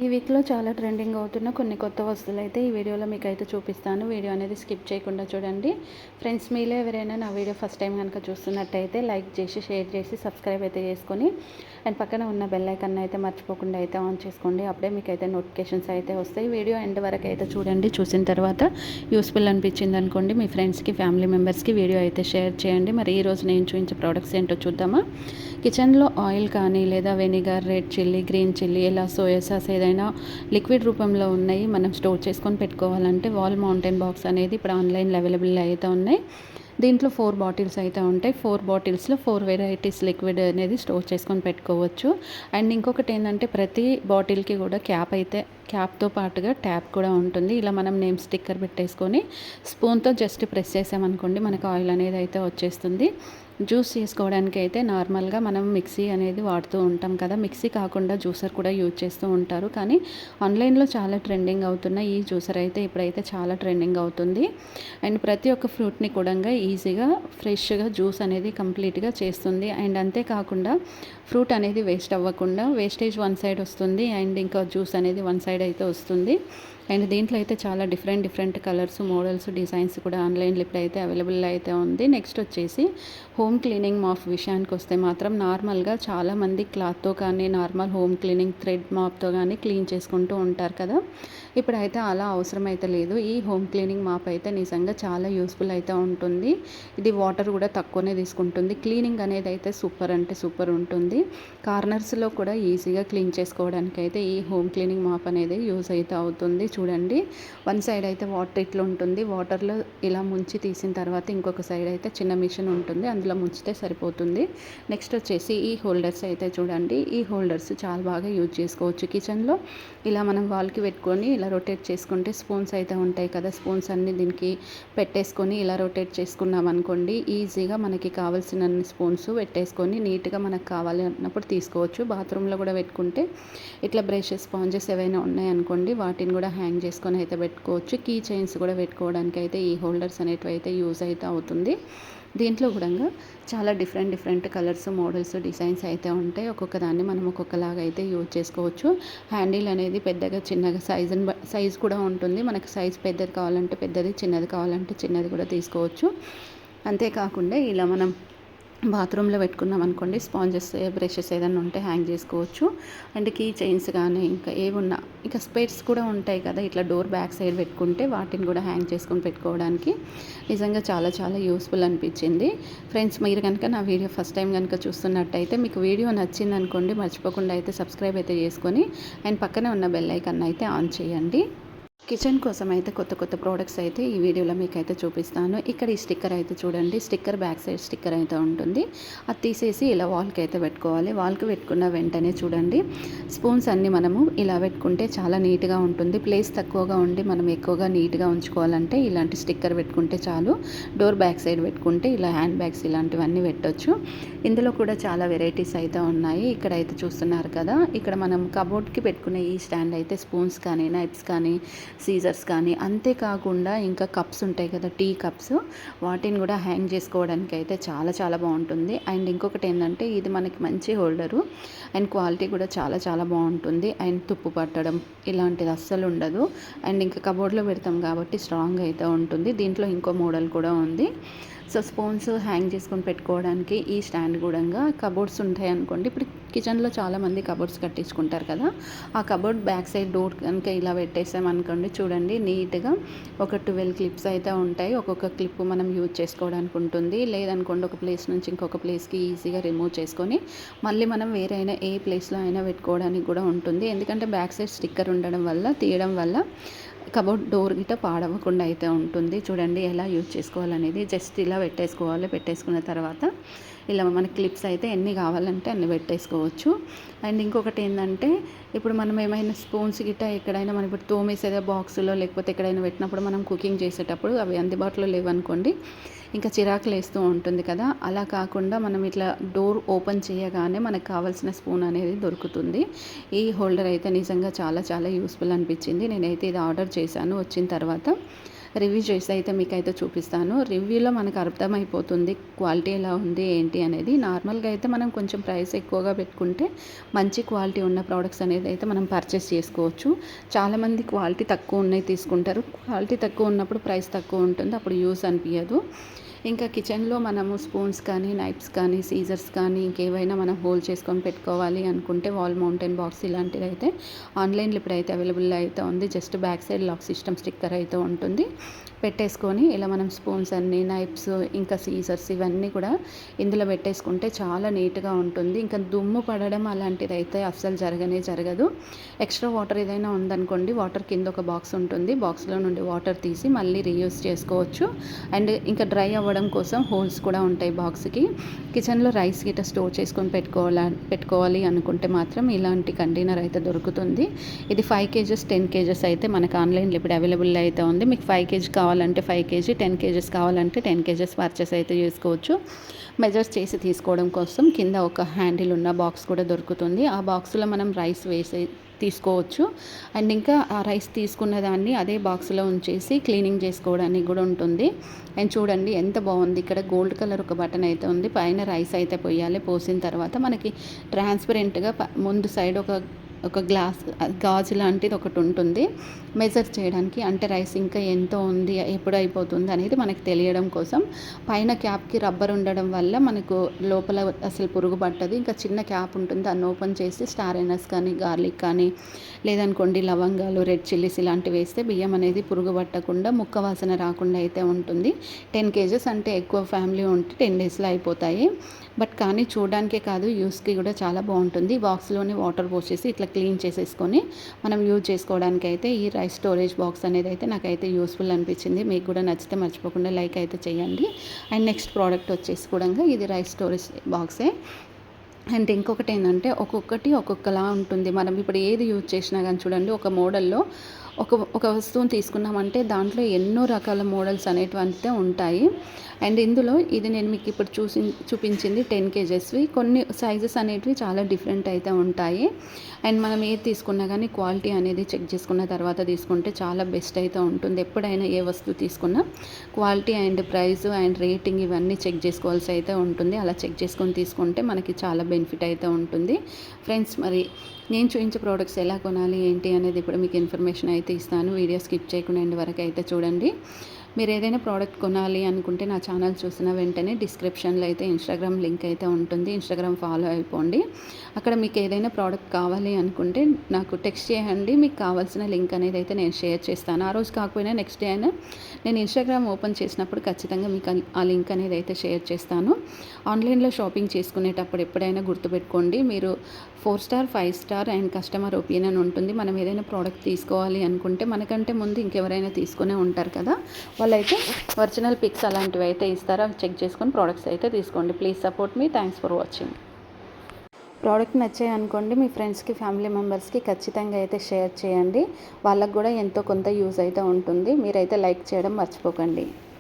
ఈ వీక్లో చాలా ట్రెండింగ్ అవుతున్న కొన్ని కొత్త వస్తువులు అయితే ఈ వీడియోలో మీకు అయితే చూపిస్తాను. వీడియో అనేది స్కిప్ చేయకుండా చూడండి. ఫ్రెండ్స్, మీలో ఎవరైనా నా వీడియో ఫస్ట్ టైం కనుక చూస్తున్నట్టయితే లైక్ చేసి, షేర్ చేసి, సబ్స్క్రైబ్ అయితే చేసుకొని అండ్ పక్కన ఉన్న బెల్ ఐకాన్ అయితే మర్చిపోకుండా అయితే ఆన్ చేసుకోండి. అప్పుడే మీకు అయితే నోటిఫికేషన్స్ అయితే వస్తాయి. వీడియో ఎండ్ వరకు అయితే చూడండి. చూసిన తర్వాత యూస్ఫుల్ అనిపించింది అనుకోండి, మీ ఫ్రెండ్స్కి, ఫ్యామిలీ మెంబర్స్కి వీడియో అయితే షేర్ చేయండి. మరి ఈరోజు నేను చూపించే ప్రోడక్ట్స్ ఏంటో చూద్దామా. కిచెన్లో ఆయిల్ కానీ లేదా vinegar, red chilli, green chilli, ఇలా సోయా సాస్ ఏదైనా లిక్విడ్ రూపంలో ఉన్నాయి. మనం స్టోర్ చేసుకొని పెట్టుకోవాలంటే వాల్ మౌంటైన్ బాక్స్ అనేది ఇప్పుడు ఆన్లైన్లో అవైలబుల్ అయితే ఉన్నాయి. దీంట్లో 4 బాటిల్స్ అయితే ఉంటాయి. 4 బాటిల్స్లో 4 వెరైటీస్ లిక్విడ్ అనేది స్టోర్ చేసుకొని పెట్టుకోవచ్చు. అండ్ ఇంకొకటి ఏంటంటే ప్రతి బాటిల్కి కూడా క్యాప్తో పాటుగా ట్యాప్ కూడా ఉంటుంది. ఇలా మనం నేమ్ స్టిక్కర్ పెట్టేసుకొని స్పూన్తో జస్ట్ ప్రెస్ చేసామనుకోండి, మనకు ఆయిల్ అనేది అయితే వచ్చేస్తుంది. జ్యూస్ చేసుకోవడానికి అయితే నార్మల్గా మనం మిక్సీ అనేది వాడుతూ ఉంటాం కదా, మిక్సీ కాకుండా జ్యూసర్ కూడా యూజ్ చేస్తూ ఉంటారు. కానీ ఆన్లైన్లో చాలా ట్రెండింగ్ అవుతున్న ఈ జ్యూసర్ అయితే ఇప్పుడైతే చాలా ట్రెండింగ్ అవుతుంది. అండ్ ప్రతి ఒక్క ఫ్రూట్ని కూడా ఈజీగా ఫ్రెష్గా జ్యూస్ అనేది కంప్లీట్గా చేస్తుంది. అండ్ అంతేకాకుండా ఫ్రూట్ అనేది వేస్ట్ అవ్వకుండా వేస్టేజ్ వన్ సైడ్ వస్తుంది అండ్ ఇంకా జ్యూస్ అనేది వన్ సైడ్ అయితే వస్తుంది. అండ్ దీంట్లో అయితే చాలా డిఫరెంట్ కలర్స్, మోడల్స్, డిజైన్స్ కూడా ఆన్లైన్లో ఇప్పుడైతే అవైలబుల్ అయితే ఉంది. నెక్స్ట్ వచ్చేసి హోమ్ క్లీనింగ్ మాప్ విషయానికి వస్తే మాత్రం నార్మల్గా చాలామంది క్లాత్తో కానీ నార్మల్ హోమ్ క్లీనింగ్ థ్రెడ్ మాప్తో కానీ క్లీన్ చేసుకుంటూ ఉంటారు కదా. ఇప్పుడైతే అలా అవసరం అయితే లేదు. ఈ హోమ్ క్లీనింగ్ మాప్ అయితే నిజంగా చాలా యూస్ఫుల్ అయితే ఉంటుంది. ఇది వాటర్ కూడా తక్కువనే తీసుకుంటుంది. క్లీనింగ్ అనేది అయితే సూపర్ అంటే సూపర్ ఉంటుంది. కార్నర్స్లో కూడా ఈజీగా క్లీన్ చేసుకోవడానికి అయితే ఈ హోమ్ క్లీనింగ్ మాప్ అనేది యూజ్ అయితే అవుతుంది. చూడండి, వన్ సైడ్ అయితే వాటర్ ఇట్లా ఉంటుంది. వాటర్లో ఇలా ముంచి తీసిన తర్వాత ఇంకొక సైడ్ అయితే చిన్న మిషన్ ఉంటుంది, అందులో ముంచితే సరిపోతుంది. నెక్స్ట్ వచ్చేసి ఈ హోల్డర్స్ అయితే చూడండి, ఈ హోల్డర్స్ చాలా బాగా యూజ్ చేసుకోవచ్చు కిచెన్లో. ఇలా మనం వాల్కి పెట్టుకొని ఇలా రొటేట్ చేసుకుంటే స్పూన్స్ అయితే ఉంటాయి కదా, స్పూన్స్ అన్నీ దీనికి పెట్టేసుకొని ఇలా రొటేట్ చేసుకున్నాం అనుకోండి, ఈజీగా మనకి కావాల్సిన స్పూన్స్ పెట్టేసుకొని నీట్గా మనకు కావాలి అన్నప్పుడు తీసుకోవచ్చు. బాత్రూంలో కూడా పెట్టుకుంటే ఇట్లా బ్రషెస్, స్పాంజెస్ ఏవైనా ఉన్నాయనుకోండి, వాటిని కూడా హ్యాంగ్ చేసుకొని అయితే పెట్టుకోవచ్చు. కీ చైన్స్ కూడా పెట్టుకోవడానికి అయితే ఈ హోల్డర్స్ అనేటివి అయితే యూజ్ అయితే అవుతుంది. దీంట్లో కూడా చాలా డిఫరెంట్ కలర్స్, మోడల్స్, డిజైన్స్ అయితే ఉంటాయి. ఒక్కొక్క దాన్ని మనం ఒక్కొక్కలాగా అయితే యూజ్ చేసుకోవచ్చు. హ్యాండిల్ అనేది పెద్దగా, చిన్నగా సైజ్ కూడా ఉంటుంది. మనకు సైజ్ పెద్దది కావాలంటే పెద్దది, చిన్నది కావాలంటే చిన్నది కూడా తీసుకోవచ్చు. అంతేకాకుండా ఇలా మనం బాత్రూంలో పెట్టుకున్నాం అనుకోండి, స్పాంజెస్, బ్రషెస్ ఏదైనా ఉంటే హ్యాంగ్ చేసుకోవచ్చు. అండ్ కీ చైన్స్ కానీ ఇంకా ఏమున్నా ఇంకా స్పేర్స్ కూడా ఉంటాయి కదా, ఇట్లా డోర్ బ్యాక్ సైడ్ పెట్టుకుంటే వాటిని కూడా హ్యాంగ్ చేసుకొని పెట్టుకోవడానికి నిజంగా చాలా చాలా యూస్ఫుల్ అనిపించింది. ఫ్రెండ్స్, మీరు కనుక నా వీడియో ఫస్ట్ టైం కనుక చూస్తున్నట్టయితే మీకు వీడియో నచ్చింది అనుకోండి, మర్చిపోకుండా అయితే సబ్స్క్రైబ్ అయితే చేసుకొని అండ్ పక్కనే ఉన్న బెల్ ఐకాన్ అయితే ఆన్ చేయండి. కిచెన్ కోసం అయితే కొత్త ప్రోడక్ట్స్ అయితే ఈ వీడియోలో మీకు అయితే చూపిస్తాను. ఇక్కడ ఈ స్టిక్కర్ అయితే చూడండి, స్టిక్కర్ బ్యాక్ సైడ్ స్టిక్కర్ అయితే ఉంటుంది. అది తీసేసి ఇలా వాల్కి అయితే పెట్టుకోవాలి. వాల్కి పెట్టుకున్న వెంటనే చూడండి, స్పూన్స్ అన్నీ మనము ఇలా పెట్టుకుంటే చాలా నీట్గా ఉంటుంది. ప్లేస్ తక్కువగా ఉండి మనం ఎక్కువగా నీట్గా ఉంచుకోవాలంటే ఇలాంటి స్టిక్కర్ పెట్టుకుంటే చాలు. డోర్ బ్యాక్ సైడ్ పెట్టుకుంటే ఇలా హ్యాండ్ బ్యాగ్స్ ఇలాంటివన్నీ పెట్టొచ్చు. ఇందులో కూడా చాలా వెరైటీస్ అయితే ఉన్నాయి. ఇక్కడ అయితే చూస్తున్నారు కదా, ఇక్కడ మనం కబోర్డ్కి పెట్టుకునే ఈ స్టాండ్ అయితే స్పూన్స్ కానీ, నైఫ్స్ కానీ, సీజర్స్ కానీ, అంతేకాకుండా ఇంకా కప్స్ ఉంటాయి కదా, టీ కప్స్, వాటిని కూడా హ్యాంగ్ చేసుకోవడానికి అయితే చాలా చాలా బాగుంటుంది. అండ్ ఇంకొకటి ఏంటంటే ఇది మనకి మంచి హోల్డరు అండ్ క్వాలిటీ కూడా చాలా చాలా బాగుంటుంది. అండ్ తుప్పు పట్టడం ఇలాంటిది అస్సలు ఉండదు. అండ్ ఇంకా కబోర్డ్లో పెడతాం కాబట్టి స్ట్రాంగ్ అయితే ఉంటుంది. దీంట్లో ఇంకో మోడల్ కూడా ఉంది. సో స్పూన్స్ హ్యాంగ్ చేసుకొని పెట్టుకోవడానికి ఈ స్టాండ్ కూడా కబోర్డ్స్ ఉంటాయి అనుకోండి. ఇప్పుడు కిచెన్లో చాలామంది కబోర్డ్స్ కట్టించుకుంటారు కదా, ఆ కబోర్డ్ బ్యాక్ సైడ్ డోర్ కనుక ఇలా పెట్టేసామనుకోండి, చూడండి నీట్గా ఒక 12 క్లిప్స్ అయితే ఉంటాయి. ఒక్కొక్క క్లిప్ మనం యూజ్ చేసుకోవడానికి ఉంటుంది. లేదనుకోండి ఒక ప్లేస్ నుంచి ఇంకొక ప్లేస్కి ఈజీగా రిమూవ్ చేసుకొని మళ్ళీ మనం వేరైనా ఏ ప్లేస్లో అయినా పెట్టుకోవడానికి కూడా ఉంటుంది. ఎందుకంటే బ్యాక్ సైడ్ స్టిక్కర్ ఉండడం వల్ల, తీయడం వల్ల కబోర్డ్ డోర్ గిట్ట పాడవకుండా అయితే ఉంటుంది. చూడండి ఎలా యూజ్ చేసుకోవాలనేది, జస్ట్ ఇలా పెట్టేసుకోవాలి. పెట్టేసుకున్న తర్వాత ఇలా మన క్లిప్స్ అయితే ఎన్ని కావాలంటే అన్ని పెట్టేసుకోవచ్చు. అండ్ ఇంకొకటి ఏంటంటే, ఇప్పుడు మనం ఏమైనా స్పూన్స్ గిట్ట ఎక్కడైనా మనం ఇప్పుడు తోమేసేదే బాక్స్లో లేకపోతే ఎక్కడైనా పెట్టినప్పుడు మనం కుకింగ్ చేసేటప్పుడు అవి అందుబాటులో లేవనుకోండి, ఇంకా చిరాకులు వేస్తూ ఉంటుంది కదా. అలా కాకుండా మనం ఇట్లా డోర్ ఓపెన్ చేయగానే మనకు కావాల్సిన స్పూన్ అనేది దొరుకుతుంది. ఈ హోల్డర్ అయితే నిజంగా చాలా చాలా యూస్ఫుల్ అనిపించింది. నేనైతే ఇది ఆర్డర్ చేశాను. వచ్చిన తర్వాత రివ్యూ చేసి అయితే మీకైతే చూపిస్తాను. రివ్యూలో మనకు అర్థమైపోతుంది క్వాలిటీ ఎలా ఉంది ఏంటి అనేది. నార్మల్గా అయితే మనం కొంచెం ప్రైస్ ఎక్కువగా పెట్టుకుంటే మంచి క్వాలిటీ ఉన్న ప్రోడక్ట్స్ అనేది అయితే మనం పర్చేస్ చేసుకోవచ్చు. చాలామంది క్వాలిటీ తక్కువ ఉన్నాయి తీసుకుంటారు. క్వాలిటీ తక్కువ ఉన్నప్పుడు ప్రైస్ తక్కువ ఉంటుంది, అప్పుడు యూస్ అనిపించదు. ఇంకా కిచెన్లో మనము స్పూన్స్ కానీ, నైఫ్స్ కానీ, సీజర్స్ కానీ ఇంకేవైనా మనం హోల్డ్ చేసుకొని పెట్టుకోవాలి అనుకుంటే వాల్ మౌంటైన్ బాక్స్ ఇలాంటిది అయితే ఆన్లైన్లో ఇప్పుడైతే అవైలబుల్ అయితే ఉంది. Just back side lock system sticker అయితే ఉంటుంది. పెట్టేసుకొని ఇలా మనం స్పూన్స్ అన్నీ, నైఫ్స్, ఇంకా సీజర్స్ ఇవన్నీ కూడా ఇందులో పెట్టేసుకుంటే చాలా నీట్గా ఉంటుంది. ఇంకా దుమ్ము పడడం అలాంటిది అయితే అస్సలు జరగదు. ఎక్స్ట్రా వాటర్ ఏదైనా ఉందనుకోండి, వాటర్ కింద ఒక బాక్స్ ఉంటుంది, బాక్స్లో నుండి వాటర్ తీసి మళ్ళీ రీయూస్ చేసుకోవచ్చు. అండ్ ఇంకా డ్రై అవ్వడం కోసం హోల్స్ కూడా ఉంటాయి బాక్స్కి. కిచెన్లో రైస్ గిట్ట స్టోర్ చేసుకొని పెట్టుకోవాలి అనుకుంటే మాత్రం ఇలాంటి కంటైనర్ అయితే దొరుకుతుంది. ఇది 5 kgs 10 kgs అయితే మనకు ఆన్లైన్లో ఇప్పుడు అవైలబుల్ అయితే ఉంది. మీకు 5 kg కావాలంటే 5 kg, 10 kgs కావాలంటే 10 kgs పర్చేస్ అయితే చేసుకోవచ్చు. మెజర్స్ చేసి తీసుకోవడం కోసం కింద ఒక హ్యాండిల్ ఉన్న బాక్స్ కూడా దొరుకుతుంది. ఆ బాక్స్లో మనం రైస్ వేసి తీసుకోవచ్చు. అండ్ ఇంకా ఆ రైస్ తీసుకున్న దాన్ని అదే బాక్స్లో ఉంచేసి క్లీనింగ్ చేసుకోవడానికి కూడా ఉంటుంది. అండ్ చూడండి ఎంత బాగుంది. ఇక్కడ గోల్డ్ కలర్ ఒక బటన్ అయితే ఉంది. పైన రైస్ అయితే పోయాలి. పోసిన తర్వాత మనకి ట్రాన్స్పరెంట్గా ముందు సైడ్ ఒక గాజు లాంటిది ఒకటి ఉంటుంది మెజర్ చేయడానికి. అంటే రైస్ ఇంకా ఎంతో ఉంది, ఎప్పుడు అయిపోతుంది అనేది మనకు తెలియడం కోసం. పైన క్యాప్కి రబ్బర్ ఉండడం వల్ల మనకు లోపల అసలు పురుగు పట్టదు. ఇంకా చిన్న క్యాప్ ఉంటుంది, దాన్ని ఓపెన్ చేసి స్టార్ ఎనస్ కానీ, గార్లిక్ కానీ, లేదనుకోండి లవంగాలు, రెడ్ చిల్లీస్ ఇలాంటివి వేస్తే బియ్యం అనేది పురుగు పట్టకుండా, ముక్క వాసన రాకుండా అయితే ఉంటుంది. 10 kgs అంటే ఎక్కువ ఫ్యామిలీ ఉంటే 10 daysలో అయిపోతాయి. బట్ కానీ చూడడానికే కాదు, యూస్కి కూడా చాలా బాగుంటుంది. బాక్స్లోనే వాటర్ పోసేసి ఇట్లా క్లీన్ చేసేసుకొని మనం యూజ్ చేసుకోవడానికి అయితే ఈ రైస్ స్టోరేజ్ బాక్స్ అనేది అయితే నాకైతే యూస్ఫుల్ అనిపించింది. మీకు కూడా నచ్చితే మర్చిపోకుండా లైక్ అయితే చేయండి. అండ్ నెక్స్ట్ ప్రోడక్ట్ వచ్చేసి కూడా ఇది రైస్ స్టోరేజ్ బాక్సే. అండ్ ఇంకొకటి ఏంటంటే ఒక్కొక్కటి ఒక్కొక్కలా ఉంటుంది. మనం ఇప్పుడు ఏది యూజ్ చేసినా కానీ చూడండి, ఒక మోడల్లో ఒక వస్తువుని తీసుకున్నామంటే దాంట్లో ఎన్నో రకాల మోడల్స్ అనేటువంటిదే ఉంటాయి. అండ్ ఇందులో ఇది నేను మీకు ఇప్పుడు చూపించింది 10 kgsవి. కొన్ని సైజెస్ అనేటివి చాలా డిఫరెంట్ అయితే ఉంటాయి. అండ్ మనం ఏది తీసుకున్నా కానీ క్వాలిటీ అనేది చెక్ చేసుకున్న తర్వాత తీసుకుంటే చాలా బెస్ట్ అయితే ఉంటుంది. ఎప్పుడైనా ఏ వస్తువు తీసుకున్నా quality and price and rating ఇవన్నీ చెక్ చేసుకోవాల్సి అయితే ఉంటుంది. అలా చెక్ చేసుకొని తీసుకుంటే మనకి చాలా బెనిఫిట్ అయితే ఉంటుంది. ఫ్రెండ్స్, మరి నేను చూపించే ప్రోడక్ట్స్ ఎలా కొనాలి ఏంటి అనేది ఇప్పుడు మీకు ఇన్ఫర్మేషన్ అయితే ఇస్తాను. వీడియో స్కిప్ చేయకుండా ఎండ్ వరకు అయితే చూడండి. మీరు ఏదైనా ప్రోడక్ట్ కొనాలి అనుకుంటే నా ఛానల్ చూసిన వెంటనే డిస్క్రిప్షన్లో అయితే ఇన్స్టాగ్రామ్ లింక్ అయితే ఉంటుంది. ఇన్స్టాగ్రామ్ ఫాలో అయిపోండి. అక్కడ మీకు ఏదైనా ప్రోడక్ట్ కావాలి అనుకుంటే నాకు టెక్స్ట్ చేయండి. మీకు కావాల్సిన లింక్ అనేది అయితే నేను షేర్ చేస్తాను. ఆ రోజు కాకపోయినా నెక్స్ట్ డే అయినా నేను ఇన్స్టాగ్రామ్ ఓపెన్ చేసినప్పుడు ఖచ్చితంగా మీకు ఆ లింక్ అనేది అయితే షేర్ చేస్తాను. ఆన్లైన్లో షాపింగ్ చేసుకునేటప్పుడు ఎప్పుడైనా గుర్తుపెట్టుకోండి, మీరు 4 star 5 star and customer opinion ఉంటుంది. మనం ఏదైనా ప్రోడక్ట్ తీసుకోవాలి అనుకుంటే మనకంటే ముందు ఇంకెవరైనా తీసుకునే ఉంటారు కదా, వాళ్ళైతే ఒరిజినల్ పిక్స్ అలాంటివి అయితే ఇస్తారో అవి చెక్ చేసుకొని ప్రోడక్ట్స్ అయితే తీసుకోండి. Please support me. Thanks for watching. Product నచ్చాయి అనుకోండి, మీ ఫ్రెండ్స్కి, ఫ్యామిలీ మెంబర్స్కి ఖచ్చితంగా అయితే షేర్ చేయండి. వాళ్ళకు కూడా ఎంతో కొంత యూజ్ అయితే ఉంటుంది. మీరైతే లైక్ చేయడం మర్చిపోకండి.